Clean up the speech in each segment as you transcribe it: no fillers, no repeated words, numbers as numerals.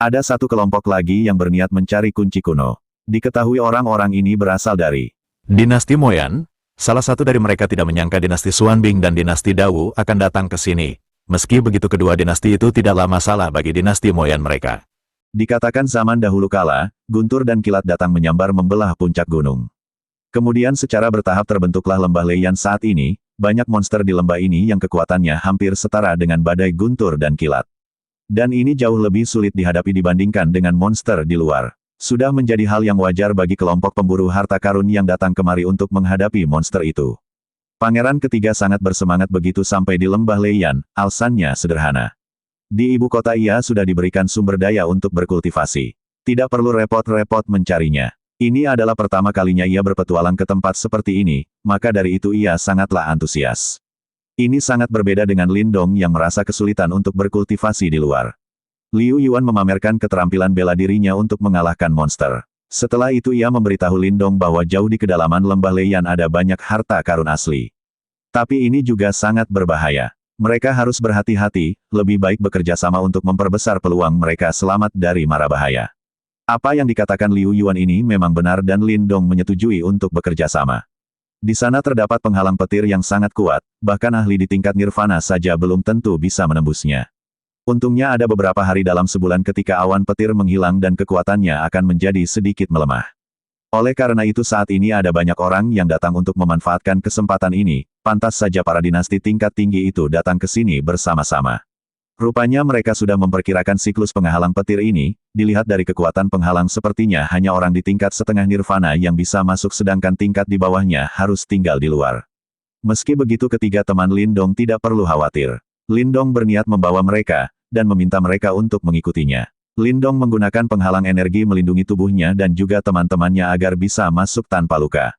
Ada satu kelompok lagi yang berniat mencari kunci kuno. Diketahui orang-orang ini berasal dari dinasti Moyan. Salah satu dari mereka tidak menyangka dinasti Xuanbing dan dinasti Dawu akan datang ke sini. Meski begitu kedua dinasti itu tidaklah masalah bagi dinasti Moyan mereka. Dikatakan zaman dahulu kala, guntur dan kilat datang menyambar membelah puncak gunung. Kemudian secara bertahap terbentuklah lembah Leiyan saat ini, banyak monster di lembah ini yang kekuatannya hampir setara dengan badai guntur dan kilat. Dan ini jauh lebih sulit dihadapi dibandingkan dengan monster di luar. Sudah menjadi hal yang wajar bagi kelompok pemburu harta karun yang datang kemari untuk menghadapi monster itu. Pangeran ketiga sangat bersemangat begitu sampai di lembah Leiyan, alasannya sederhana. Di ibu kota ia sudah diberikan sumber daya untuk berkultivasi. Tidak perlu repot-repot mencarinya. Ini adalah pertama kalinya ia berpetualang ke tempat seperti ini, maka dari itu ia sangatlah antusias. Ini sangat berbeda dengan Lindong yang merasa kesulitan untuk berkultivasi di luar. Liu Yuan memamerkan keterampilan bela dirinya untuk mengalahkan monster. Setelah itu ia memberitahu Lindong bahwa jauh di kedalaman lembah Leiyan ada banyak harta karun asli. Tapi ini juga sangat berbahaya. Mereka harus berhati-hati, lebih baik bekerja sama untuk memperbesar peluang mereka selamat dari mara bahaya. Apa yang dikatakan Liu Yuan ini memang benar dan Lindong menyetujui untuk bekerja sama. Di sana terdapat penghalang petir yang sangat kuat, bahkan ahli di tingkat nirvana saja belum tentu bisa menembusnya. Untungnya ada beberapa hari dalam sebulan ketika awan petir menghilang dan kekuatannya akan menjadi sedikit melemah. Oleh karena itu saat ini ada banyak orang yang datang untuk memanfaatkan kesempatan ini, pantas saja para dinasti tingkat tinggi itu datang ke sini bersama-sama. Rupanya mereka sudah memperkirakan siklus penghalang petir ini, dilihat dari kekuatan penghalang sepertinya hanya orang di tingkat setengah nirvana yang bisa masuk sedangkan tingkat di bawahnya harus tinggal di luar. Meski begitu ketiga teman Lindong tidak perlu khawatir. Lindong berniat membawa mereka, dan meminta mereka untuk mengikutinya. Lindong menggunakan penghalang energi melindungi tubuhnya dan juga teman-temannya agar bisa masuk tanpa luka.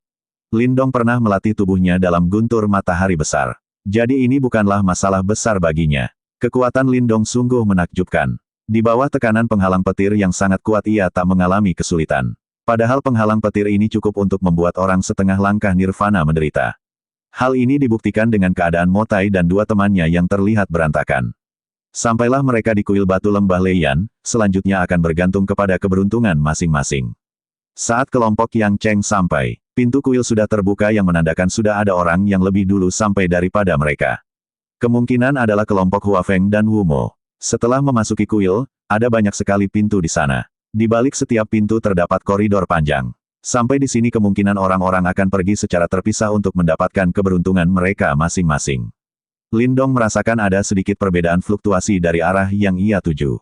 Lindong pernah melatih tubuhnya dalam guntur matahari besar. Jadi ini bukanlah masalah besar baginya. Kekuatan Lindong sungguh menakjubkan. Di bawah tekanan penghalang petir yang sangat kuat ia tak mengalami kesulitan. Padahal penghalang petir ini cukup untuk membuat orang setengah langkah nirvana menderita. Hal ini dibuktikan dengan keadaan Motai dan dua temannya yang terlihat berantakan. Sampailah mereka di kuil batu lembah Leiyan, selanjutnya akan bergantung kepada keberuntungan masing-masing. Saat kelompok Yang Cheng sampai, pintu kuil sudah terbuka yang menandakan sudah ada orang yang lebih dulu sampai daripada mereka. Kemungkinan adalah kelompok Hua Feng dan Wu Mo. Setelah memasuki kuil, ada banyak sekali pintu di sana. Di balik setiap pintu terdapat koridor panjang. Sampai di sini kemungkinan orang-orang akan pergi secara terpisah untuk mendapatkan keberuntungan mereka masing-masing. Lindong merasakan ada sedikit perbedaan fluktuasi dari arah yang ia tuju.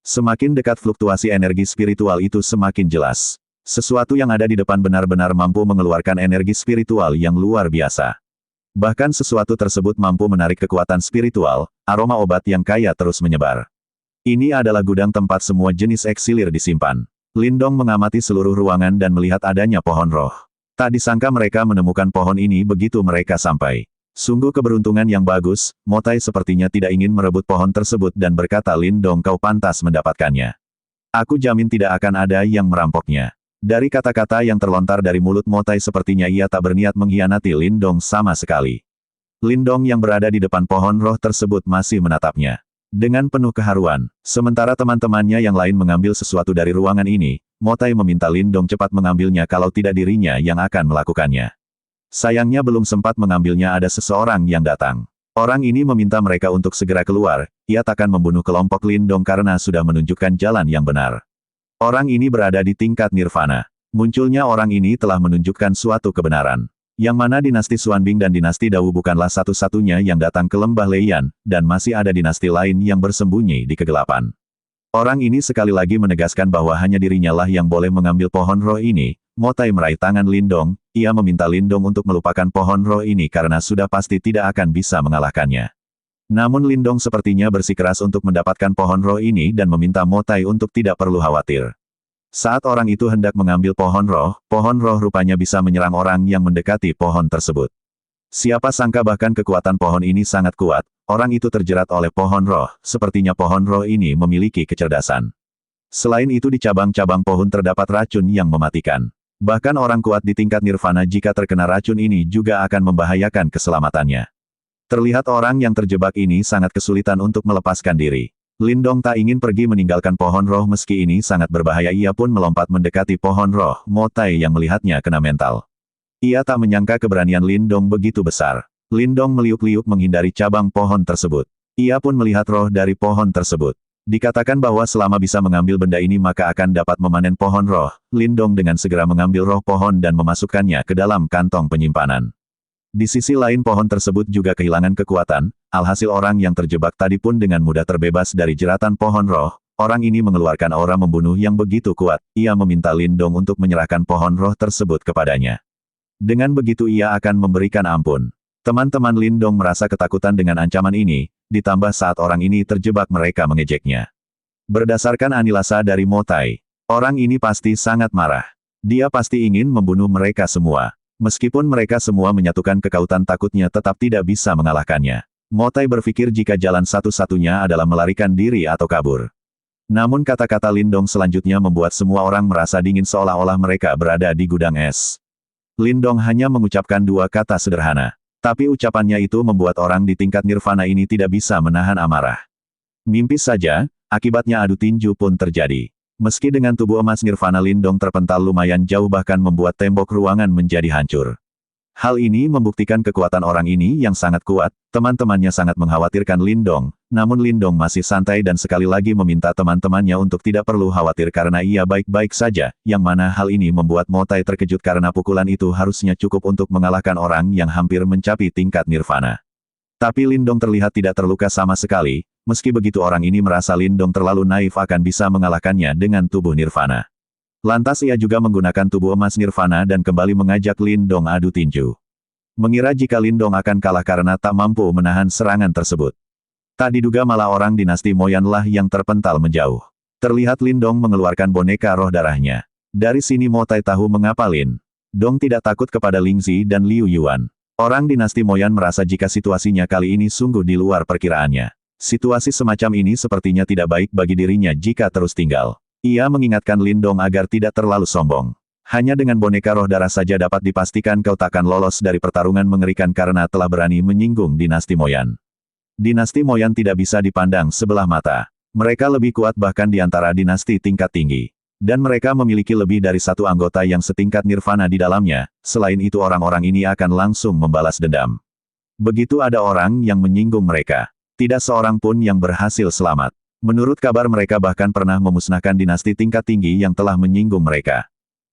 Semakin dekat fluktuasi energi spiritual itu semakin jelas. Sesuatu yang ada di depan benar-benar mampu mengeluarkan energi spiritual yang luar biasa. Bahkan sesuatu tersebut mampu menarik kekuatan spiritual, aroma obat yang kaya terus menyebar. Ini adalah gudang tempat semua jenis eksilir disimpan. Lindong mengamati seluruh ruangan dan melihat adanya pohon roh. Tak disangka mereka menemukan pohon ini begitu mereka sampai. Sungguh keberuntungan yang bagus, Motai sepertinya tidak ingin merebut pohon tersebut dan berkata Lindong kau pantas mendapatkannya. Aku jamin tidak akan ada yang merampoknya. Dari kata-kata yang terlontar dari mulut Motai sepertinya ia tak berniat mengkhianati Lindong sama sekali. Lindong yang berada di depan pohon roh tersebut masih menatapnya. Dengan penuh keharuan, sementara teman-temannya yang lain mengambil sesuatu dari ruangan ini, Motai meminta Lindong cepat mengambilnya kalau tidak dirinya yang akan melakukannya. Sayangnya belum sempat mengambilnya ada seseorang yang datang. Orang ini meminta mereka untuk segera keluar, ia takkan membunuh kelompok Lindong karena sudah menunjukkan jalan yang benar. Orang ini berada di tingkat nirvana. Munculnya orang ini telah menunjukkan suatu kebenaran. Yang mana dinasti Xuanbing dan dinasti Dawu bukanlah satu-satunya yang datang ke lembah Leiyan, dan masih ada dinasti lain yang bersembunyi di kegelapan. Orang ini sekali lagi menegaskan bahwa hanya dirinya lah yang boleh mengambil pohon roh ini. Motai meraih tangan Lindong, ia meminta Lindong untuk melupakan pohon roh ini karena sudah pasti tidak akan bisa mengalahkannya. Namun Lindong sepertinya bersikeras untuk mendapatkan pohon roh ini dan meminta Motai untuk tidak perlu khawatir. Saat orang itu hendak mengambil pohon roh rupanya bisa menyerang orang yang mendekati pohon tersebut. Siapa sangka bahkan kekuatan pohon ini sangat kuat, orang itu terjerat oleh pohon roh, sepertinya pohon roh ini memiliki kecerdasan. Selain itu di cabang-cabang pohon terdapat racun yang mematikan. Bahkan orang kuat di tingkat nirvana jika terkena racun ini juga akan membahayakan keselamatannya. Terlihat orang yang terjebak ini sangat kesulitan untuk melepaskan diri. Lindong tak ingin pergi meninggalkan pohon roh meski ini sangat berbahaya. Ia pun melompat mendekati pohon roh. Mo Tai yang melihatnya kena mental. Ia tak menyangka keberanian Lindong begitu besar. Lindong meliuk-liuk menghindari cabang pohon tersebut. Ia pun melihat roh dari pohon tersebut. Dikatakan bahwa selama bisa mengambil benda ini maka akan dapat memanen pohon roh. Lindong dengan segera mengambil roh pohon dan memasukkannya ke dalam kantong penyimpanan. Di sisi lain pohon tersebut juga kehilangan kekuatan, alhasil orang yang terjebak tadi pun dengan mudah terbebas dari jeratan pohon roh. Orang ini mengeluarkan aura membunuh yang begitu kuat. Ia meminta Lindong untuk menyerahkan pohon roh tersebut kepadanya. Dengan begitu ia akan memberikan ampun. Teman-teman Lindong merasa ketakutan dengan ancaman ini, ditambah saat orang ini terjebak mereka mengejeknya. Berdasarkan analisa dari Mo Tai, orang ini pasti sangat marah. Dia pasti ingin membunuh mereka semua. Meskipun mereka semua menyatukan kekuatan takutnya tetap tidak bisa mengalahkannya. Mo Tai berpikir jika jalan satu-satunya adalah melarikan diri atau kabur. Namun kata-kata Lindong selanjutnya membuat semua orang merasa dingin seolah-olah mereka berada di gudang es. Lindong hanya mengucapkan dua kata sederhana. Tapi ucapannya itu membuat orang di tingkat nirvana ini tidak bisa menahan amarah. Mimpi saja, akibatnya adu tinju pun terjadi. Meski dengan tubuh emas nirvana Lindong terpental lumayan jauh bahkan membuat tembok ruangan menjadi hancur. Hal ini membuktikan kekuatan orang ini yang sangat kuat. Teman-temannya sangat mengkhawatirkan Lindong, namun Lindong masih santai dan sekali lagi meminta teman-temannya untuk tidak perlu khawatir karena ia baik-baik saja, yang mana hal ini membuat Mo Tai terkejut karena pukulan itu harusnya cukup untuk mengalahkan orang yang hampir mencapai tingkat nirvana. Tapi Lindong terlihat tidak terluka sama sekali. Meski begitu orang ini merasa Lindong terlalu naif akan bisa mengalahkannya dengan tubuh nirvana. Lantas ia juga menggunakan tubuh emas nirvana dan kembali mengajak Lindong adu tinju. Mengira jika Lindong akan kalah karena tak mampu menahan serangan tersebut. Tak diduga malah orang dinasti Moyanlah yang terpental menjauh. Terlihat Lindong mengeluarkan boneka roh darahnya. Dari sini Mo Tai tahu mengapa Lindong tidak takut kepada Lingzi dan Liu Yuan. Orang dinasti Moyan merasa jika situasinya kali ini sungguh di luar perkiraannya. Situasi semacam ini sepertinya tidak baik bagi dirinya jika terus tinggal. Ia mengingatkan Lindong agar tidak terlalu sombong. Hanya dengan boneka roh darah saja dapat dipastikan kau takkan lolos dari pertarungan mengerikan karena telah berani menyinggung dinasti Moyan. Dinasti Moyan tidak bisa dipandang sebelah mata. Mereka lebih kuat bahkan di antara dinasti tingkat tinggi. Dan mereka memiliki lebih dari satu anggota yang setingkat nirvana di dalamnya. Selain itu orang-orang ini akan langsung membalas dendam. Begitu ada orang yang menyinggung mereka. Tidak seorang pun yang berhasil selamat. Menurut kabar mereka bahkan pernah memusnahkan dinasti tingkat tinggi yang telah menyinggung mereka.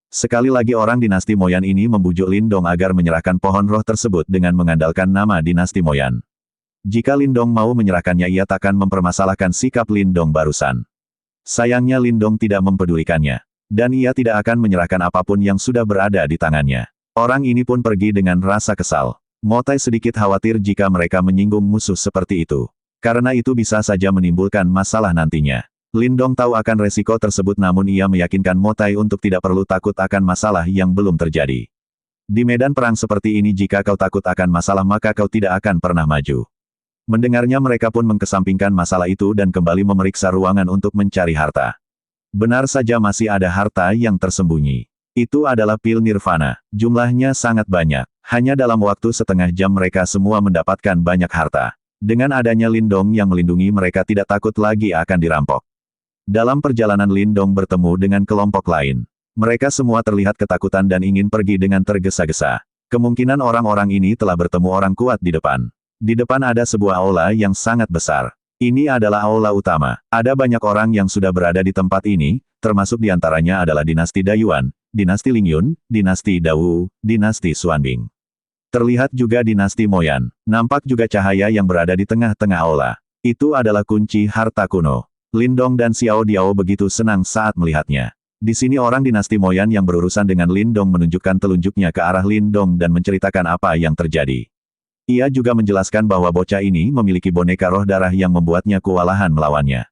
Sekali lagi orang dinasti Moyan ini membujuk Lindong agar menyerahkan pohon roh tersebut dengan mengandalkan nama dinasti Moyan. Jika Lindong mau menyerahkannya ia takkan mempermasalahkan sikap Lindong barusan. Sayangnya Lindong tidak mempedulikannya. Dan ia tidak akan menyerahkan apapun yang sudah berada di tangannya. Orang ini pun pergi dengan rasa kesal. Mo Tai sedikit khawatir jika mereka menyinggung musuh seperti itu. Karena itu bisa saja menimbulkan masalah nantinya. Lindong tahu akan resiko tersebut namun ia meyakinkan Mo Tai untuk tidak perlu takut akan masalah yang belum terjadi. Di medan perang seperti ini jika kau takut akan masalah maka kau tidak akan pernah maju. Mendengarnya mereka pun mengkesampingkan masalah itu dan kembali memeriksa ruangan untuk mencari harta. Benar saja masih ada harta yang tersembunyi. Itu adalah pil nirvana. Jumlahnya sangat banyak. Hanya dalam waktu setengah jam mereka semua mendapatkan banyak harta. Dengan adanya Lindong yang melindungi mereka tidak takut lagi akan dirampok. Dalam perjalanan Lindong bertemu dengan kelompok lain. Mereka semua terlihat ketakutan dan ingin pergi dengan tergesa-gesa. Kemungkinan orang-orang ini telah bertemu orang kuat di depan. Di depan ada sebuah aula yang sangat besar. Ini adalah aula utama. Ada banyak orang yang sudah berada di tempat ini, termasuk diantaranya adalah dinasti Dayuan, dinasti Lingyun, dinasti Dawu, dinasti Xuanbing. Terlihat juga dinasti Moyan. Nampak juga cahaya yang berada di tengah-tengah aula. Itu adalah kunci harta kuno. Lindong dan Xiao Diao begitu senang saat melihatnya. Di sini orang dinasti Moyan yang berurusan dengan Lindong menunjukkan telunjuknya ke arah Lindong dan menceritakan apa yang terjadi. Ia juga menjelaskan bahwa bocah ini memiliki boneka roh darah yang membuatnya kewalahan melawannya.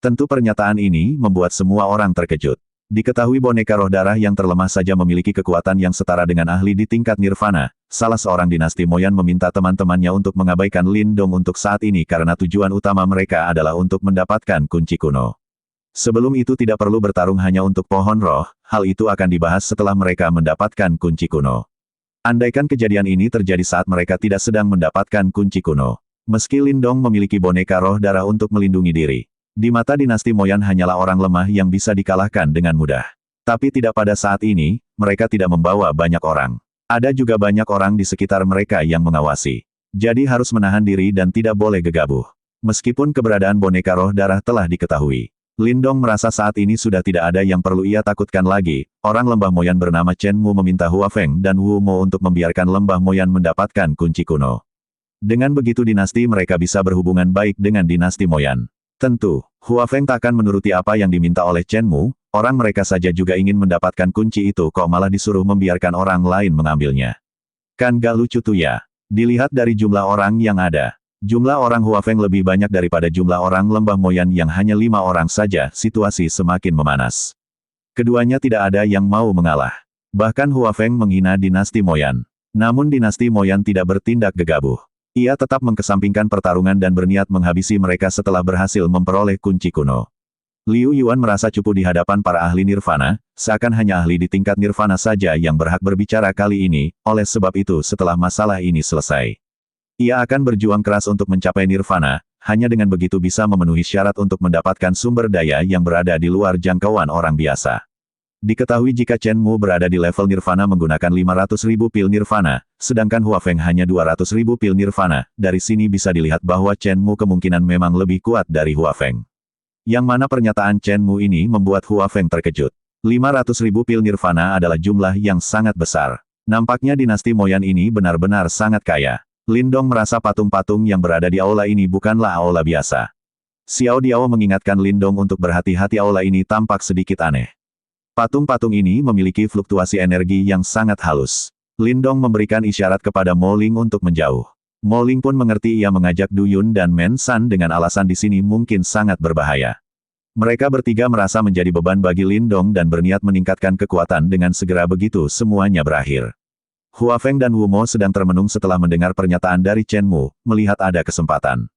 Tentu pernyataan ini membuat semua orang terkejut. Diketahui boneka roh darah yang terlemah saja memiliki kekuatan yang setara dengan ahli di tingkat nirvana. Salah seorang dinasti Moyan meminta teman-temannya untuk mengabaikan Lindong untuk saat ini karena tujuan utama mereka adalah untuk mendapatkan kunci kuno. Sebelum itu tidak perlu bertarung hanya untuk pohon roh, hal itu akan dibahas setelah mereka mendapatkan kunci kuno. Andaikan kejadian ini terjadi saat mereka tidak sedang mendapatkan kunci kuno. Meski Lindong memiliki boneka roh darah untuk melindungi diri. Di mata dinasti Moyan hanyalah orang lemah yang bisa dikalahkan dengan mudah. Tapi tidak pada saat ini, mereka tidak membawa banyak orang. Ada juga banyak orang di sekitar mereka yang mengawasi. Jadi harus menahan diri dan tidak boleh gegabah. Meskipun keberadaan boneka roh darah telah diketahui, Lindong merasa saat ini sudah tidak ada yang perlu ia takutkan lagi. Orang lembah Moyan bernama Chen Mu meminta Hua Feng dan Wu Mo untuk membiarkan lembah Moyan mendapatkan kunci kuno. Dengan begitu dinasti mereka bisa berhubungan baik dengan dinasti Moyan. Tentu, Hua Feng tak akan menuruti apa yang diminta oleh Chen Mu, orang mereka saja juga ingin mendapatkan kunci itu kok malah disuruh membiarkan orang lain mengambilnya. Kan gak lucu tuh ya? Dilihat dari jumlah orang yang ada. Jumlah orang Hua Feng lebih banyak daripada jumlah orang lembah Moyan yang hanya 5 orang saja, situasi semakin memanas. Keduanya tidak ada yang mau mengalah. Bahkan Hua Feng menghina dinasti Moyan. Namun dinasti Moyan tidak bertindak gegabah. Ia tetap mengkesampingkan pertarungan dan berniat menghabisi mereka setelah berhasil memperoleh kunci kuno. Liu Yuan merasa cupu di hadapan para ahli nirvana, seakan hanya ahli di tingkat nirvana saja yang berhak berbicara kali ini, oleh sebab itu setelah masalah ini selesai, ia akan berjuang keras untuk mencapai nirvana, hanya dengan begitu bisa memenuhi syarat untuk mendapatkan sumber daya yang berada di luar jangkauan orang biasa. Diketahui jika Chen Mu berada di level nirvana menggunakan 500.000 pil nirvana, sedangkan Hua Feng hanya 200.000 pil nirvana, dari sini bisa dilihat bahwa Chen Mu kemungkinan memang lebih kuat dari Hua Feng. Yang mana pernyataan Chen Mu ini membuat Hua Feng terkejut. 500.000 pil nirvana adalah jumlah yang sangat besar. Nampaknya dinasti Moyan ini benar-benar sangat kaya. Lindong merasa patung-patung yang berada di aula ini bukanlah aula biasa. Xiao Diao mengingatkan Lindong untuk berhati-hati, aula ini tampak sedikit aneh. Patung-patung ini memiliki fluktuasi energi yang sangat halus. Lindong memberikan isyarat kepada Mo Ling untuk menjauh. Mo Ling pun mengerti, ia mengajak Du Yun dan Men San dengan alasan di sini mungkin sangat berbahaya. Mereka bertiga merasa menjadi beban bagi Lindong dan berniat meningkatkan kekuatan dengan segera begitu semuanya berakhir. Hua Feng dan Wu Mo sedang termenung setelah mendengar pernyataan dari Chen Mu, melihat ada kesempatan.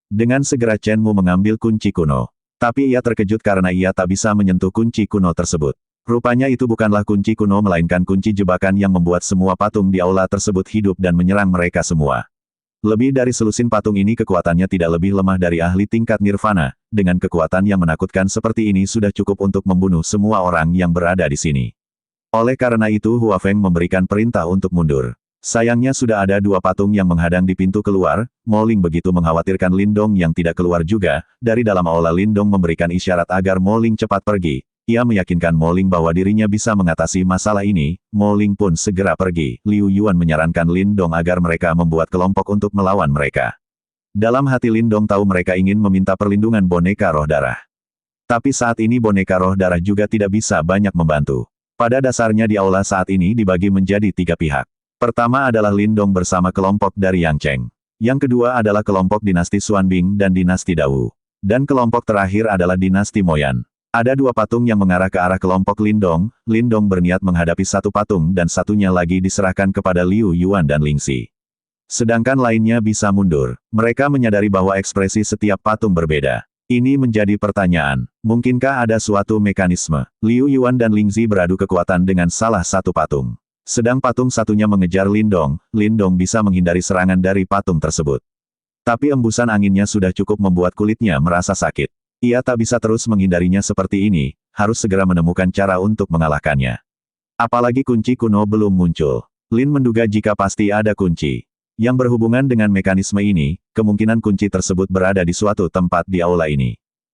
Dengan segera Chen Mu mengambil kunci kuno. Tapi ia terkejut karena ia tak bisa menyentuh kunci kuno tersebut. Rupanya itu bukanlah kunci kuno melainkan kunci jebakan yang membuat semua patung di aula tersebut hidup dan menyerang mereka semua. Lebih dari selusin patung ini kekuatannya tidak lebih lemah dari ahli tingkat nirvana. Dengan kekuatan yang menakutkan seperti ini sudah cukup untuk membunuh semua orang yang berada di sini. Oleh karena itu Hua Feng memberikan perintah untuk mundur. Sayangnya sudah ada 2 patung yang menghadang di pintu keluar. Mo Ling begitu mengkhawatirkan Lindong yang tidak keluar juga. Dari dalam aula Lindong memberikan isyarat agar Mo Ling cepat pergi. Ia meyakinkan Mo Ling bahwa dirinya bisa mengatasi masalah ini. Mo Ling pun segera pergi. Liu Yuan menyarankan Lindong agar mereka membuat kelompok untuk melawan mereka. Dalam hati Lindong tahu mereka ingin meminta perlindungan boneka roh darah. Tapi saat ini boneka roh darah juga tidak bisa banyak membantu. Pada dasarnya di aula saat ini dibagi menjadi 3 pihak. Pertama adalah Lindong bersama kelompok dari Yang Cheng. Yang kedua adalah kelompok dinasti Xuanbing dan dinasti Dao. Dan kelompok terakhir adalah dinasti Moyan. Ada 2 patung yang mengarah ke arah kelompok Lindong. Lindong berniat menghadapi 1 patung dan satunya lagi diserahkan kepada Liu Yuan dan Ling Xi. Sedangkan lainnya bisa mundur. Mereka menyadari bahwa ekspresi setiap patung berbeda. Ini menjadi pertanyaan, mungkinkah ada suatu mekanisme? Liu Yuan dan Ling Xi beradu kekuatan dengan salah satu patung. Sedang patung satunya mengejar Lindong, Lindong bisa menghindari serangan dari patung tersebut. Tapi embusan anginnya sudah cukup membuat kulitnya merasa sakit. Ia tak bisa terus menghindarinya seperti ini, harus segera menemukan cara untuk mengalahkannya. Apalagi kunci kuno belum muncul. Lin menduga jika pasti ada kunci yang berhubungan dengan mekanisme ini, kemungkinan kunci tersebut berada di suatu tempat di aula ini.